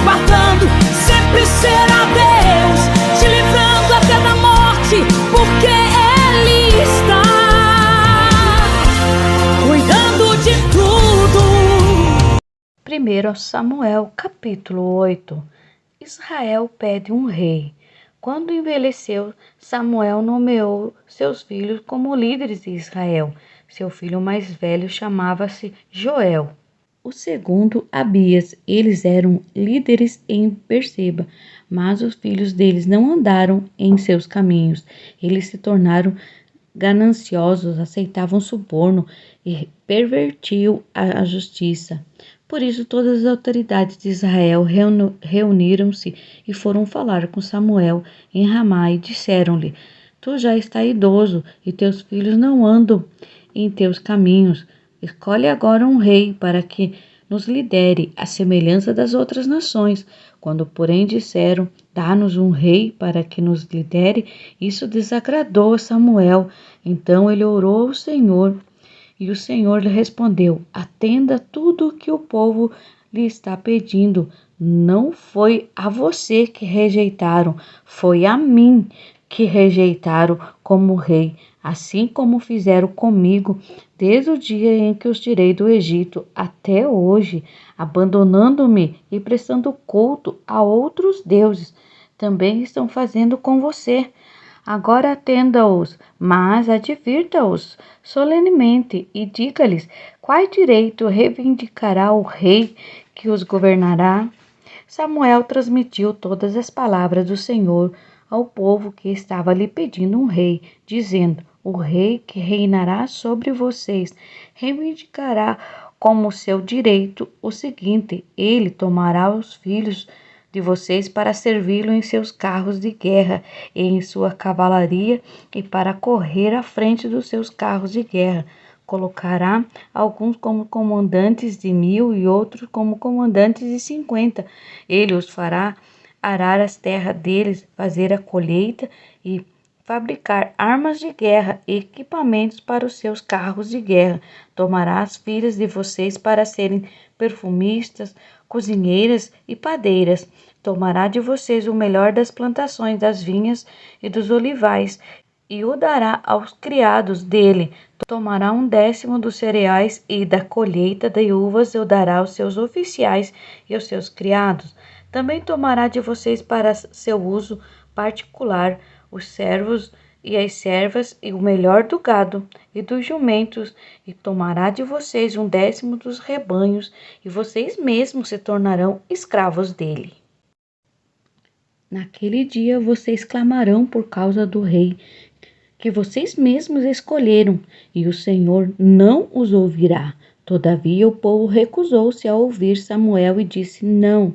guardando, sempre será Deus, te livrando até da morte, porque Ele está cuidando de tudo. 1 Samuel, capítulo 8. Israel pede um rei. Quando envelheceu, Samuel nomeou seus filhos como líderes de Israel. Seu filho mais velho chamava-se Joel. O segundo, Abias. Eles eram líderes em Berseba, mas os filhos deles não andaram em seus caminhos. Eles se tornaram gananciosos, aceitavam suborno e pervertiam a justiça. Por isso, todas as autoridades de Israel reuniram-se e foram falar com Samuel em Ramá e disseram-lhe: Tu já estás idoso e teus filhos não andam em teus caminhos. Escolhe agora um rei para que nos lidere, à semelhança das outras nações. Quando, porém, disseram: Dá-nos um rei para que nos lidere, isso desagradou a Samuel. Então ele orou ao Senhor, e o Senhor lhe respondeu: Atenda tudo o que o povo lhe está pedindo. Não foi a você que rejeitaram, foi a mim que rejeitaram como rei, assim como fizeram comigo desde o dia em que os tirei do Egito até hoje, abandonando-me e prestando culto a outros deuses. Também estão fazendo com você. Agora atenda-os, mas advirta-os solenemente e diga-lhes qual direito reivindicará o rei que os governará. Samuel transmitiu todas as palavras do Senhor ao povo que estava lhe pedindo um rei, dizendo: O rei que reinará sobre vocês reivindicará como seu direito o seguinte: ele tomará os filhos de vocês para servi-lo em seus carros de guerra e em sua cavalaria e para correr à frente dos seus carros de guerra. Colocará alguns como comandantes de 1000 e outros como comandantes de 50. Ele os fará arar as terras deles, fazer a colheita e fabricar armas de guerra e equipamentos para os seus carros de guerra. Tomará as filhas de vocês para serem perfumistas, cozinheiras e padeiras. Tomará de vocês o melhor das plantações das vinhas e dos olivais e o dará aos criados dele. Tomará 1/10 dos cereais e da colheita de uvas e o dará aos seus oficiais e aos seus criados. Também tomará de vocês para seu uso particular os servos e as servas e o melhor do gado e dos jumentos, e tomará de vocês 1/10 dos rebanhos, e vocês mesmos se tornarão escravos dele. Naquele dia vocês clamarão por causa do rei que vocês mesmos escolheram, e o Senhor não os ouvirá. Todavia o povo recusou-se a ouvir Samuel e disse: Não,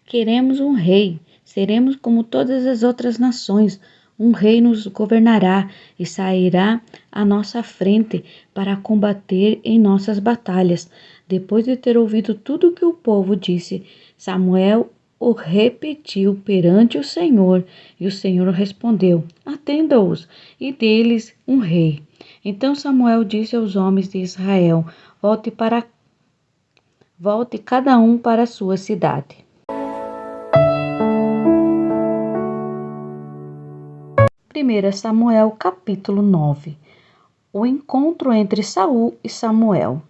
queremos um rei, seremos como todas as outras nações. Um rei nos governará e sairá à nossa frente para combater em nossas batalhas. Depois de ter ouvido tudo o que o povo disse, Samuel o repetiu perante o Senhor, e o Senhor respondeu: Atenda-os, e deles um rei. Então Samuel disse aos homens de Israel: Volte cada um para a sua cidade. 1 Samuel, capítulo 9. O encontro entre Saul e Samuel.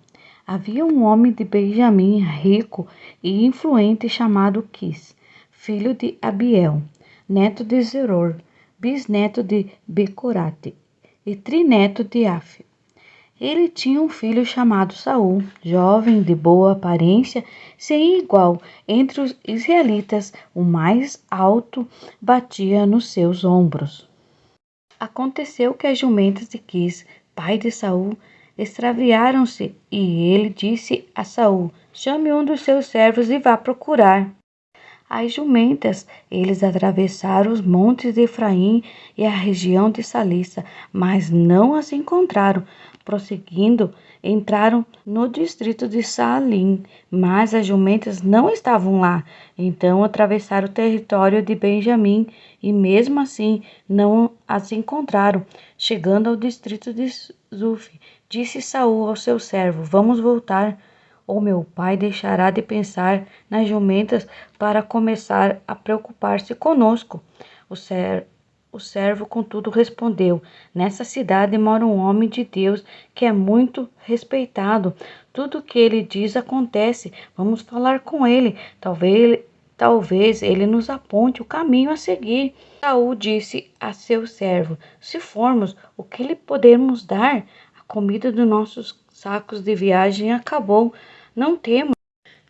Havia um homem de Benjamim rico e influente chamado Quis, filho de Abiel, neto de Zeror, bisneto de Becorate e trineto de Af. Ele tinha um filho chamado Saul, jovem, de boa aparência, sem igual entre os israelitas, o mais alto batia nos seus ombros. Aconteceu que as jumentas de Quis, pai de Saul, extraviaram-se, e ele disse a Saul: Chame um dos seus servos e vá procurar as jumentas. Eles atravessaram os montes de Efraim e a região de Salissa, mas não as encontraram. Prosseguindo, entraram no distrito de Saalim, mas as jumentas não estavam lá. Então atravessaram o território de Benjamim e mesmo assim não as encontraram. Chegando ao distrito de Zuf, disse Saul ao seu servo: Vamos voltar. ou meu pai deixará de pensar nas jumentas para começar a preocupar-se conosco. O servo, contudo, respondeu: Nessa cidade mora um homem de Deus que é muito respeitado. Tudo o que ele diz acontece. Vamos falar com ele. Talvez ele nos aponte o caminho a seguir. Saul disse a seu servo: Se formos, o que lhe podemos dar? A comida dos nossos sacos de viagem acabou. Não temos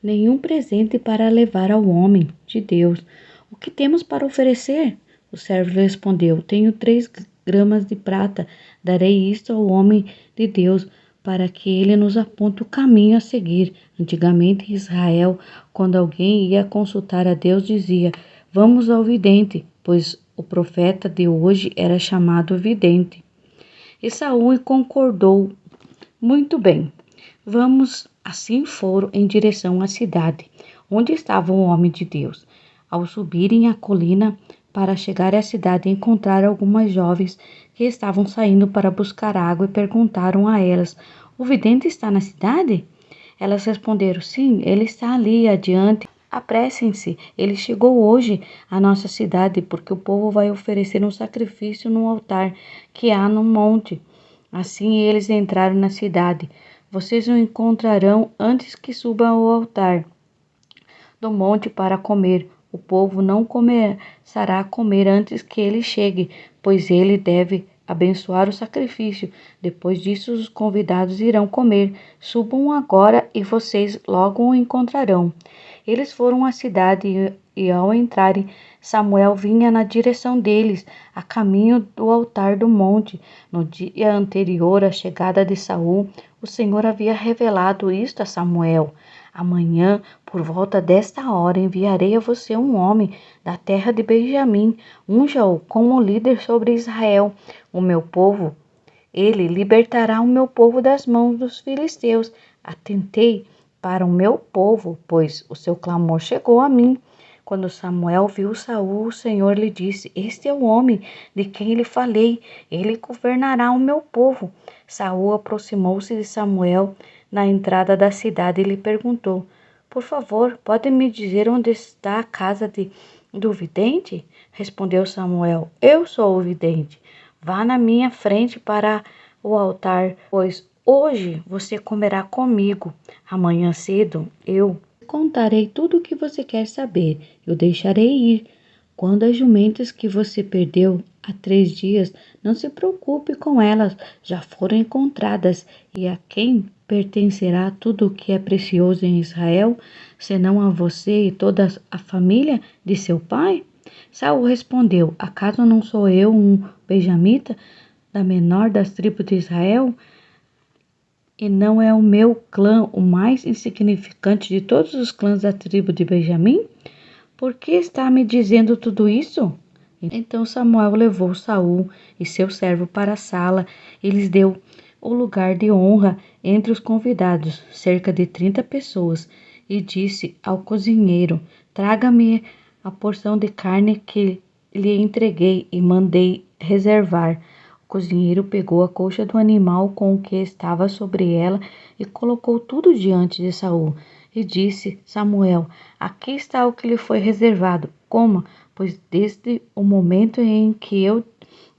nenhum presente para levar ao homem de Deus. O que temos para oferecer? O servo respondeu: Tenho 3 gramas de prata. Darei isto ao homem de Deus, para que ele nos aponte o caminho a seguir. Antigamente em Israel, quando alguém ia consultar a Deus, dizia: Vamos ao vidente, pois o profeta de hoje era chamado vidente. E Saul concordou. Muito bem, vamos. Assim foram em direção à cidade, onde estava o homem de Deus. Ao subirem a colina para chegar à cidade, encontraram algumas jovens que estavam saindo para buscar água e perguntaram a elas: O vidente está na cidade? Elas responderam: Sim, ele está ali adiante. Apressem-se, ele chegou hoje à nossa cidade, porque o povo vai oferecer um sacrifício no altar que há no monte. Assim eles entraram na cidade. Vocês o encontrarão antes que suba ao altar do monte para comer. O povo não começará a comer antes que ele chegue, pois ele deve abençoar o sacrifício. Depois disso, os convidados irão comer. Subam agora e vocês logo o encontrarão. Eles foram à cidade e ao entrarem, Samuel vinha na direção deles, a caminho do altar do monte. No dia anterior à chegada de Saul, o Senhor havia revelado isto a Samuel: Amanhã, por volta desta hora, enviarei a você um homem da terra de Benjamim. Unja-o como líder sobre Israel, o meu povo. Ele libertará o meu povo das mãos dos filisteus. Atentei para o meu povo, pois o seu clamor chegou a mim. Quando Samuel viu Saul, o Senhor lhe disse: Este é o homem de quem lhe falei. Ele governará o meu povo. Saul aproximou-se de Samuel na entrada da cidade e lhe perguntou: Por favor, pode me dizer onde está a casa do vidente? Respondeu Samuel: Eu sou o vidente. Vá na minha frente para o altar, pois hoje você comerá comigo. Amanhã cedo eu contarei tudo o que você quer saber. Eu deixarei ir. Quando as jumentas que você perdeu há 3 dias, não se preocupe com elas, já foram encontradas. E a quem pertencerá tudo o que é precioso em Israel, senão a você e toda a família de seu pai? Saul respondeu: Acaso não sou eu um benjamita, da menor das tribos de Israel? E não é o meu clã o mais insignificante de todos os clãs da tribo de Benjamim? Por que está me dizendo tudo isso? Então Samuel levou Saul e seu servo para a sala e lhes deu o lugar de honra entre os convidados, cerca de 30 pessoas, e disse ao cozinheiro: Traga-me a porção de carne que lhe entreguei e mandei reservar. O cozinheiro pegou a coxa do animal com o que estava sobre ela e colocou tudo diante de Saul. E disse Samuel: Aqui está o que lhe foi reservado. Coma, pois desde o momento em que eu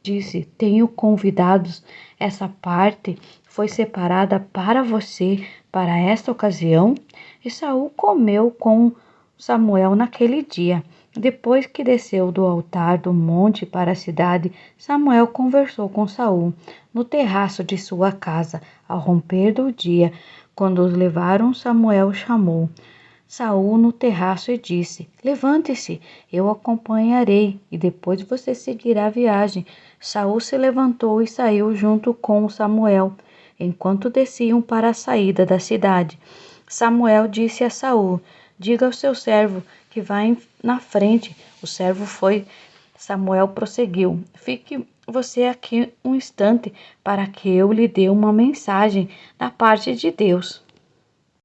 disse: Tenho convidados, essa parte foi separada para você para esta ocasião. E Saul comeu com Samuel naquele dia. Depois que desceu do altar do monte para a cidade, Samuel conversou com Saul no terraço de sua casa. Ao romper do dia, quando os levaram, Samuel chamou Saul no terraço e disse: Levante-se, eu o acompanharei, e depois você seguirá a viagem. Saul se levantou e saiu junto com Samuel, enquanto desciam para a saída da cidade. Samuel disse a Saul: Diga ao seu servo que vá na frente. O servo foi. Samuel prosseguiu: Fique você aqui um instante para que eu lhe dê uma mensagem da parte de Deus.